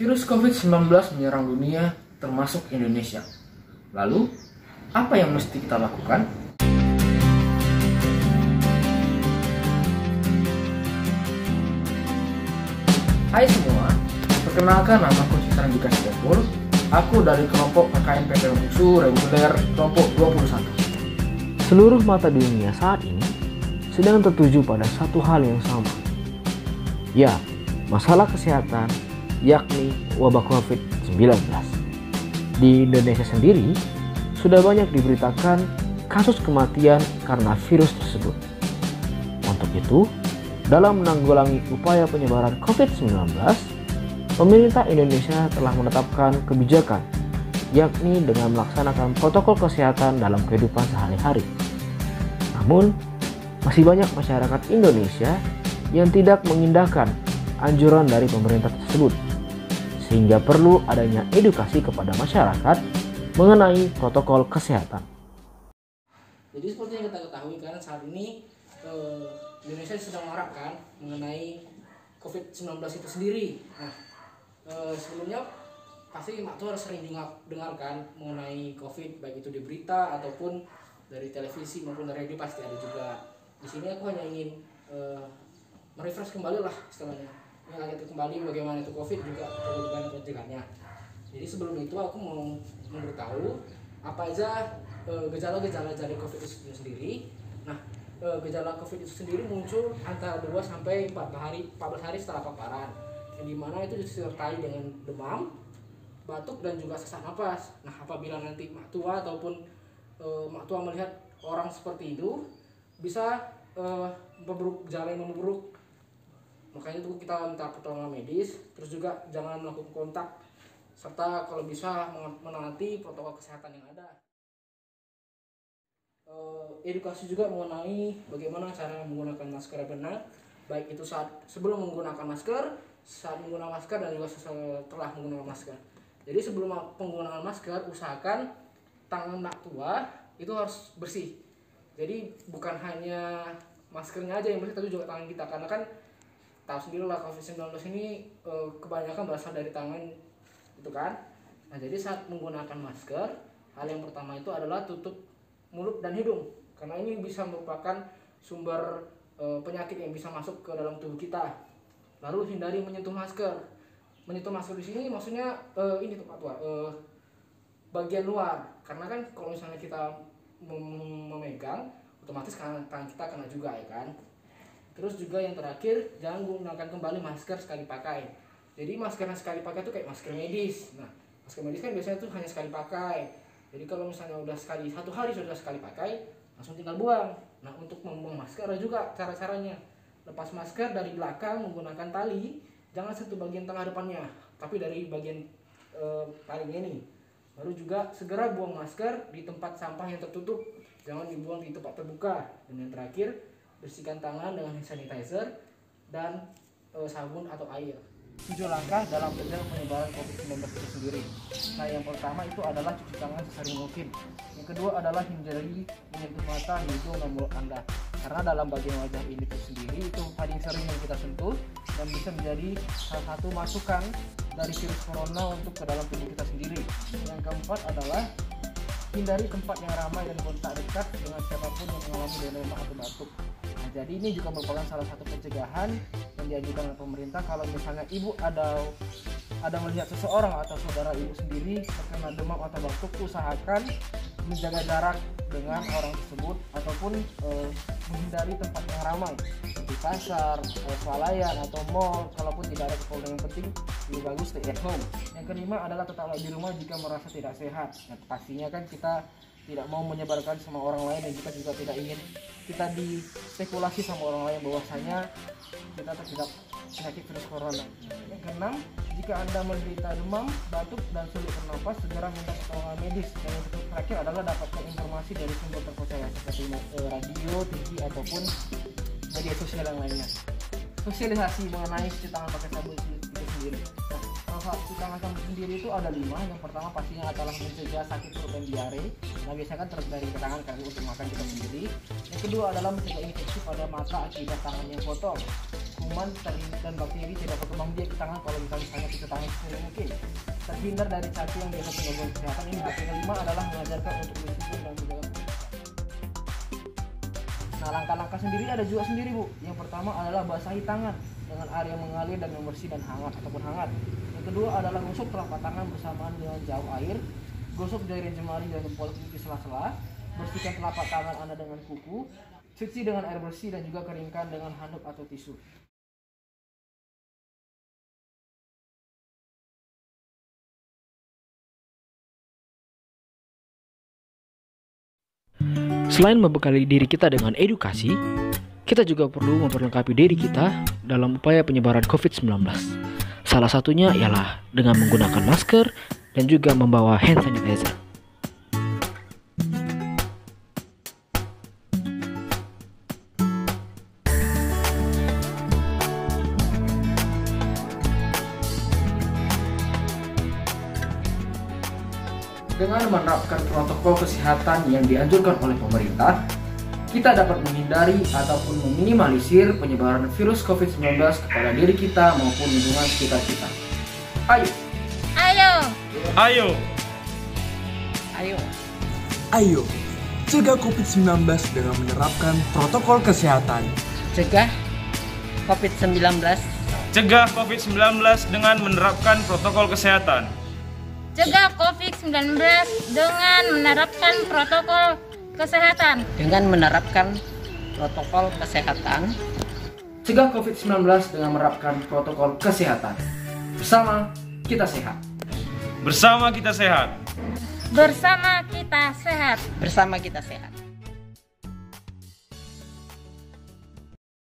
Virus COVID-19 menyerang dunia, termasuk Indonesia. Lalu, apa yang mesti kita lakukan? Hai semua, perkenalkan namaku Citra Andika Setiapul. Aku dari kelompok KKN PPL Musuh Reguler kelompok 21. Seluruh mata dunia saat ini sedang tertuju pada satu hal yang sama. Ya, masalah kesehatan, yakni wabah COVID-19. Di Indonesia sendiri, sudah banyak diberitakan kasus kematian karena virus tersebut. Untuk itu, dalam menanggulangi upaya penyebaran COVID-19, pemerintah Indonesia telah menetapkan kebijakan, yakni dengan melaksanakan protokol kesehatan dalam kehidupan sehari-hari. Namun, masih banyak masyarakat Indonesia yang tidak mengindahkan anjuran dari pemerintah tersebut, sehingga perlu adanya edukasi kepada masyarakat mengenai protokol kesehatan. Jadi seperti yang kita ketahui kan, saat ini Indonesia sedang marak kan mengenai COVID-19 itu sendiri. Nah, sebelumnya pasti Mak Tuh sering dengarkan mengenai COVID, baik itu di berita ataupun dari televisi maupun dari radio pasti ada juga. Di sini aku hanya ingin merefresh kembali lah istilahnya, mengingat kembali bagaimana itu COVID juga bagaimana pencegahannya. Jadi sebelum itu aku mau memberitahu apa aja gejala-gejala dari COVID itu sendiri. Nah, gejala COVID itu sendiri muncul antara 2 sampai 14 hari setelah paparan, yang dimana itu disertai dengan demam, batuk dan juga sesak napas. Nah, apabila nanti Mak Tua ataupun Mak Tua melihat orang seperti itu, bisa gejala yang memburuk. Makanya itu kita minta pertolongan medis, terus juga jangan melakukan kontak, serta kalau bisa menaati protokol kesehatan yang ada. Edukasi juga mengenai bagaimana cara menggunakan masker yang benar, baik itu saat sebelum menggunakan masker, saat menggunakan masker, dan juga setelah menggunakan masker. Jadi sebelum penggunaan masker, usahakan tangan Mak Tua itu harus bersih. Jadi bukan hanya maskernya aja yang bersih, tapi juga tangan kita, karena kan tahu sendiri lah COVID-19 ini kebanyakan berasal dari tangan itu kan. Nah, jadi saat menggunakan masker, hal yang pertama itu adalah tutup mulut dan hidung, karena ini bisa merupakan sumber penyakit yang bisa masuk ke dalam tubuh kita. Lalu hindari menyentuh masker. Menyentuh masker di sini maksudnya ini tuh Pak Tua, bagian luar, karena kan kalau misalnya kita memegang, otomatis tangan kita kena juga ya kan. Terus juga yang terakhir, jangan gunakan kembali masker sekali pakai. Jadi masker yang sekali pakai itu kayak masker medis. Nah, masker medis kan biasanya tuh hanya sekali pakai. Jadi kalau misalnya udah satu hari sudah sekali pakai, langsung tinggal buang. Nah, untuk membuang masker ada juga cara-caranya. Lepas masker dari belakang menggunakan tali, jangan sentuh bagian tengah depannya, tapi dari bagian talinya ini. Baru juga segera buang masker di tempat sampah yang tertutup, jangan dibuang di tempat terbuka. Dan yang terakhir, bersihkan tangan dengan hand sanitizer dan sabun atau air. 7 langkah dalam mencegah penyebaran COVID-19 itu sendiri. Nah, yang pertama itu adalah cuci tangan sesering mungkin. Yang kedua adalah hindari menyentuh mata, hidung, dan mulut Anda, karena dalam bagian wajah ini sendiri itu paling sering yang kita sentuh dan bisa menjadi salah satu masukan dari virus corona untuk ke dalam tubuh kita sendiri. Yang keempat adalah hindari tempat yang ramai dan kontak dekat dengan siapapun yang mengalami demam atau batuk. Nah, jadi ini juga merupakan salah satu pencegahan yang diajukan oleh pemerintah. Kalau misalnya ibu ada melihat seseorang atau saudara ibu sendiri terkena demam atau batuk, usahakan menjaga jarak dengan orang tersebut ataupun menghindari tempat yang ramai seperti pasar, swalayan atau mall. Kalaupun tidak ada keperluan yang penting, lebih bagus stay at home. Yang kelima adalah tetaplah di rumah jika merasa tidak sehat. Nah, pastinya kan kita tidak mau menyebarkan sama orang lain, dan kita juga tidak ingin kita dispekulasi sama orang lain bahwasanya kita terjangkit penyakit virus corona. Yang keenam, jika Anda menderita demam, batuk, dan sulit bernapas, segera minta pertolongan medis. Dan yang terakhir adalah dapatkan informasi dari sumber terpercaya seperti radio, TV, ataupun media sosial yang lainnya. Sosialisasi mengenai cuci tangan pakai sabun itu sendiri. Nah, manfaat cuci tangan sabun sendiri itu ada 5. Yang pertama pastinya adalah mencegah sakit perut dan diare. Nah, biasanya kan dari tangan karena untuk makan kita sendiri. Yang kedua adalah mencegah infeksi pada mata akibat tangan yang kotor. kuman dan bakteri tidak berkembang biak di tangan kalau misalnya kita tangan sendiri mungkin. Terhindar dari cacing yang biasa mengganggu kesehatan ini. Yang kelima adalah mengajarkan untuk disiplin dan menjaga. Nah, langkah-langkah sendiri ada juga sendiri, Bu. Yang pertama adalah basahi tangan dengan air yang mengalir dan yang bersih dan hangat ataupun hangat. Yang kedua adalah gosok telapak tangan bersamaan dengan jauh air. Gosok jari jemari dan jempol di sela-sela. Bersihkan telapak tangan Anda dengan kuku. Cuci dengan air bersih dan juga keringkan dengan handuk atau tisu. Selain membekali diri kita dengan edukasi, kita juga perlu memperlengkapi diri kita dalam upaya penyebaran COVID-19. Salah satunya ialah dengan menggunakan masker dan juga membawa hand sanitizer. Dengan menerapkan protokol kesehatan yang dianjurkan oleh pemerintah, kita dapat menghindari ataupun meminimalisir penyebaran virus COVID-19 kepada diri kita maupun lingkungan sekitar kita. Ayo! Ayo! Ayo! Ayo! Ayo, cegah COVID-19 dengan menerapkan protokol kesehatan. Cegah COVID-19. Cegah COVID-19 dengan menerapkan protokol kesehatan. Cegah COVID-19 dengan menerapkan protokol kesehatan. Dengan menerapkan protokol kesehatan. Cegah COVID-19 dengan menerapkan protokol kesehatan. Bersama kita sehat. Bersama kita sehat. Bersama kita sehat. Bersama kita sehat.